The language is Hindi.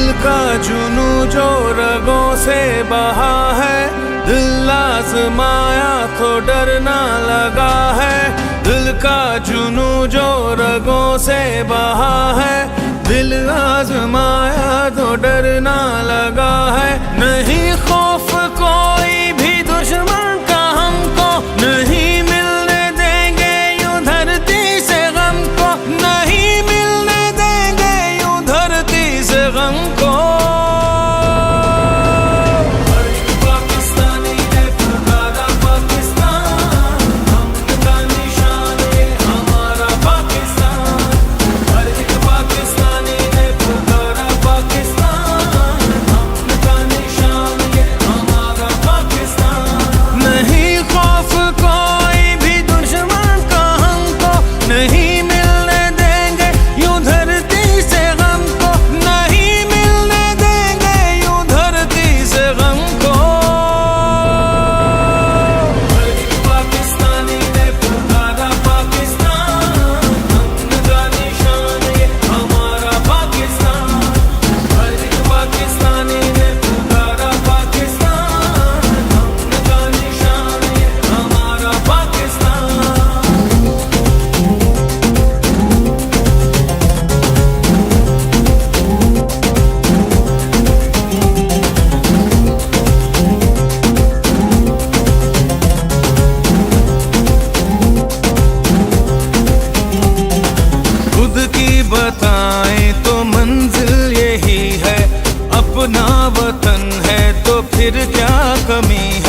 दिल का जुनू जो रगों से बहा है, दिल आजमाया तो डरना लगा है। दिल का जुनू जो रगों से बहा है, दिल आजमाया तो डरना लगा है। नहीं खौफ कोई भी दुश्मन का हमको, नहीं मिलने देंगे यूं धरती से गम को, नहीं मिलने देंगे यूं धरती से गम को। बताएं तो मंजिल यही है, अपना वतन है तो फिर क्या कमी है।